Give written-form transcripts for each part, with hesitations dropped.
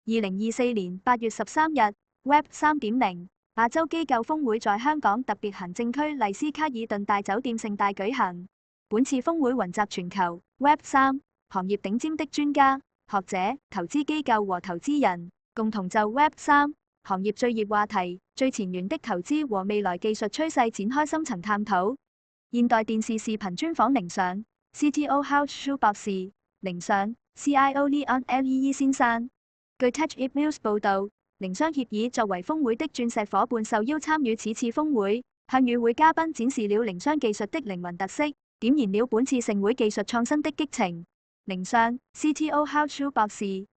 2024年8月13日 ，Web 3.0亞洲機構峰會在香港特別行政區麗思卡爾頓大酒店盛大舉行。本次峰會雲集全球 Web 3行業頂尖的專家、學者、投資機構和投資人，共同就 Web 3行業最熱話題、最前沿的投資和未來技術趨勢展開深層探討。現代電視視頻專訪凌尚 CTO Howard Schultz 博士、凌尚 CIO Leon Lee 先生。據 TechEd News 報道，凌商協議作為峰會的鑽石夥伴受邀參與此次峰會，向與會嘉賓展示了凌商技術的靈魂特色，點燃了本次盛會技術創新的激情。凌尚 CTO Howard Schultz 博士及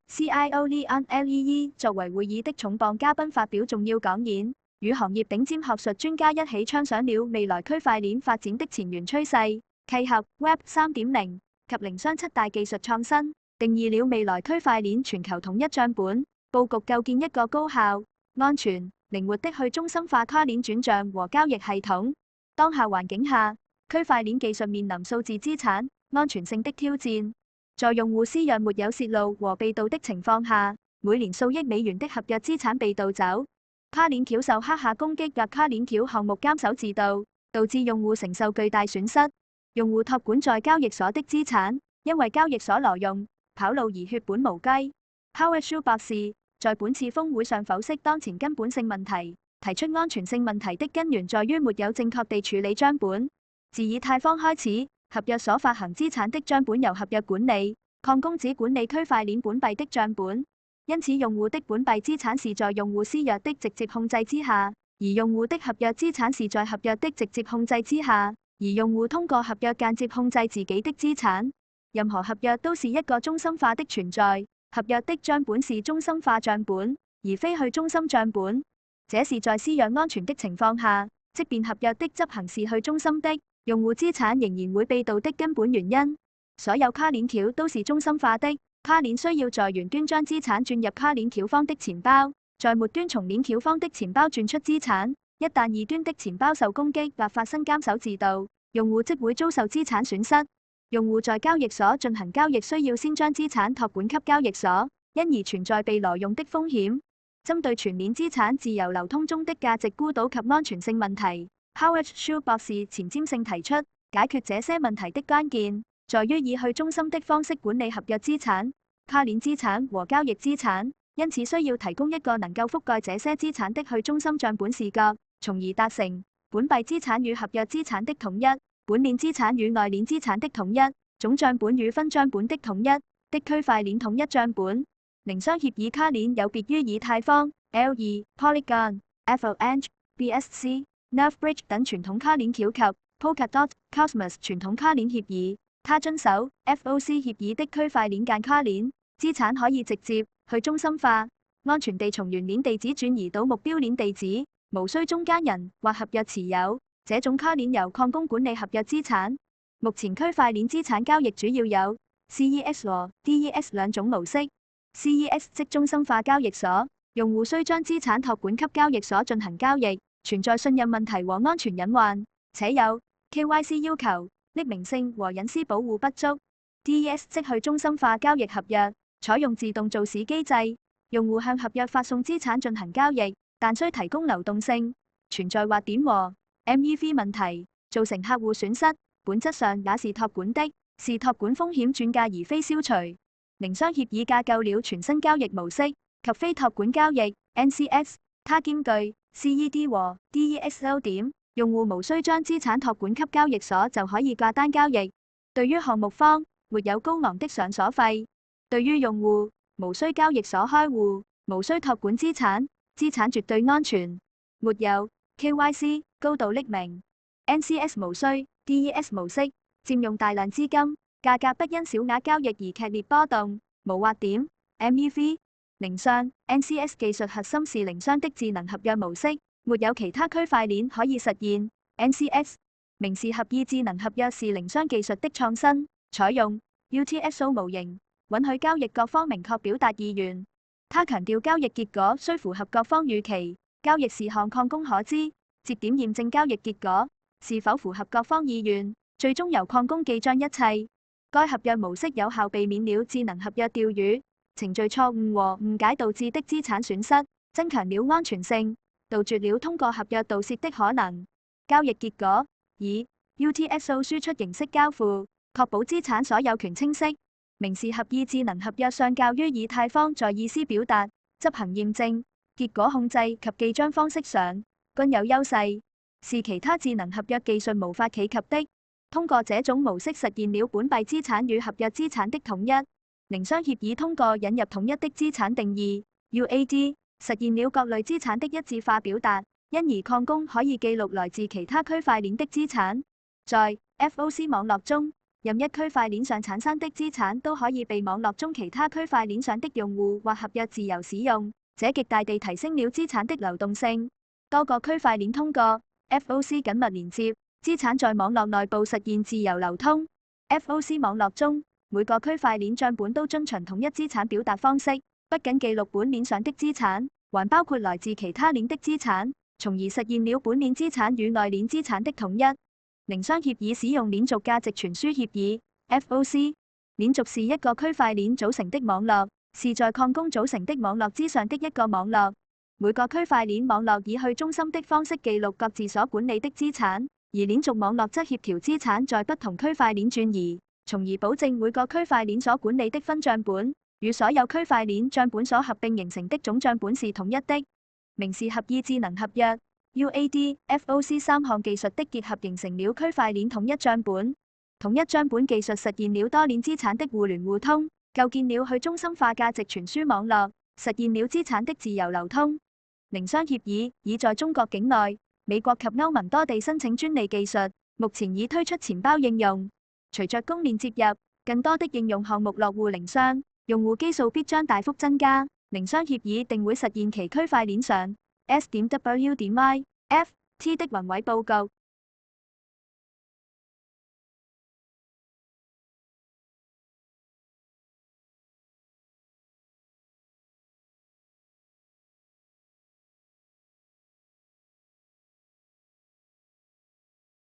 CIO Leon Lee 作為會議的重磅嘉賓發表重要講演，與行業頂尖學術專家一起暢想了未來區塊鏈發展的前沿趨勢、契合 Web 3.0及凌商7大技術創新。定義了未來區塊鏈全球統一帳本，佈局構建一個高效、安全、靈活的去中心化跨鏈轉賬和交易系統。當下環境下，區塊鏈技術面臨數字資產安全性的挑戰，在用戶私鑰沒有泄露和被盜的情況下，每年數億美元的合約資產被盜走。跨鏈橋受黑客攻擊及跨鏈橋項目監守自盜，導致用戶承受巨大損失。用戶託管在交易所的資產，因為交易所挪用跑路而血本無歸。Howard Schultz 博士在本次峰會上剖析當前根本性問題，提出安全性問題的根源在於沒有正確地處理帳本。自以太坊開始，合約所發行資產的帳本由合約管理，礦工只管理區塊鏈本幣的帳本，因此用戶的本幣資產是在用戶私鑰的直接控制之下，而用戶的合約資產是在合約的直接控制之下，而用戶通過合約間接控制自己的資產。任何合約都是一個中心化的存在，合約的帳本是中心化帳本，而非去中心帳本。這是在私鑰安全的情況下，即便合約的執行是去中心的，用戶資產仍然會被盜的根本原因。所有跨鏈橋都是中心化的，跨鏈需要在原端將資產轉入跨鏈橋方的錢包，在末端從鏈橋方的錢包轉出資產。一旦異端的錢包受攻擊或發生監守自盜，用戶即會遭受資產損失。用戶在交易所進行交易需要先將資產託管給交易所，因而存在被挪用的風險。針對全鏈資產自由流通中的價值孤島及安全性問題， Howard Schultz 博士前瞻性提出，解決這些問題的關鍵在於以去中心的方式管理合約資產、跨鏈資產和交易資產，因此需要提供一個能夠覆蓋這些資產的去中心帳本視角，從而達成本幣資產與合約資產的統一，本鏈資產與外鏈資產的統一，總帳本與分帳本的統一的區塊鏈統一帳本。凌商協議跨鏈有別於以太坊、L2、Polygon、Avalanche、BSC、Nerve Bridge 等傳統跨鏈橋及 Polkadot、Cosmos 傳統跨鏈協議，它遵守 FOC 協議的區塊鏈間跨鏈，資產可以直接去中心化、安全地從原鏈地址轉移到目標鏈地址，無需中間人或合約持有。這種跨鏈由礦工管理合約資產。目前區塊鏈資產交易主要有 CEX 和 DEX 兩種模式。CEX 即中心化交易所，用戶需將資產託管給交易所進行交易，存在信任問題和安全隱患，且有 KYC 要求，匿名性和隱私保護不足。DEX 即去中心化交易合約，採用自動造市機制，用戶向合約發送資產進行交易，但需提供流動性，存在滑點和 MEV 問題，造成客戶損失。本質上也是託管的，是託管風險轉嫁而非消除。凌商協議架構了全新交易模式及非託管交易 NCX， 它兼具 CED 和 DEX 優點，用戶無需將資產託管給交易所就可以掛單交易。對於項目方，沒有高昂的上鎖費；對於用戶，無需交易所開戶，無需託管資產，資產絕對安全。沒有 KYC 高度匿名 ，NCX 無需。DEX 模式佔用大量資金，價格不因小額交易而劇烈波動，無滑點。MEV 凌商 NCX 技術核心是凌商的智能合約模式，沒有其他區塊鏈可以實現。NCX 明示合意智能合約是凌商技術的創新，採用 UTXO 模型，允許交易各方明確表達意願。他強調交易結果需符合各方預期，交易事項礦工可知，節點驗證交易結果是否符合各方意願，最終由礦工記帳一切。該合約模式有效避免了智能合約釣魚。程序錯誤和誤解導致的資產損失，增強了安全性，杜絕了通過合約盜竊的可能。交易結果以 UTXO 輸出形式交付，確保資產所有權清晰。明示合意智能合約相較於以太坊在意思表達、執行驗證、結果控制及記帳方式上均有優勢，是其他智能合約技術無法企及的。通過這種模式實現了本幣資產與合約資產的統一。營商協議通過引入統一的資產定義 UAD， 實現了各類資產的一致化表達，因而礦工可以記錄來自其他區塊鏈的資產。在 FOC 網絡中，任一區塊鏈上產生的資產都可以被網絡中其他區塊鏈上的用戶或合約自由使用，這極大地提升了資產的流動性。多個區塊鏈通過 FOC 緊密連接，資產在網絡內部實現自由流通。FOC 網絡中，每個區塊鏈帳本都遵循統一資產表達方式，不僅記錄本鏈上的資產，還包括來自其他鏈的資產，從而實現了本鏈資產與外鏈資產的統一。營商協議使用鏈續價值傳輸協議 FOC， 鏈續是一個區塊鏈組成的網絡，是在礦工組成的網絡之上的一個網絡。每個區塊鏈網絡以去中心的方式記錄各自所管理的資產，而鏈續網絡則協調資產在不同區塊鏈轉移，從而保證每個區塊鏈所管理的分帳本與所有區塊鏈帳本所合併形成的總帳本是統一的。明示合意智能合約 UAD FOC 三項技術的結合形成了區塊鏈統一帳本。統一帳本技術實現了多鏈資產的互聯互通，構建了去中心化價值傳輸網絡，實現了資產的自由流通。營商協議已在中國境內、美國及歐盟多地申請專利技術，目前已推出錢包應用。隨着公鏈接入，更多的應用項目落戶零商，用戶基數必將大幅增加。營商協議定會實現其區塊鏈上 S.W.Y.F.T 的宏偉佈局。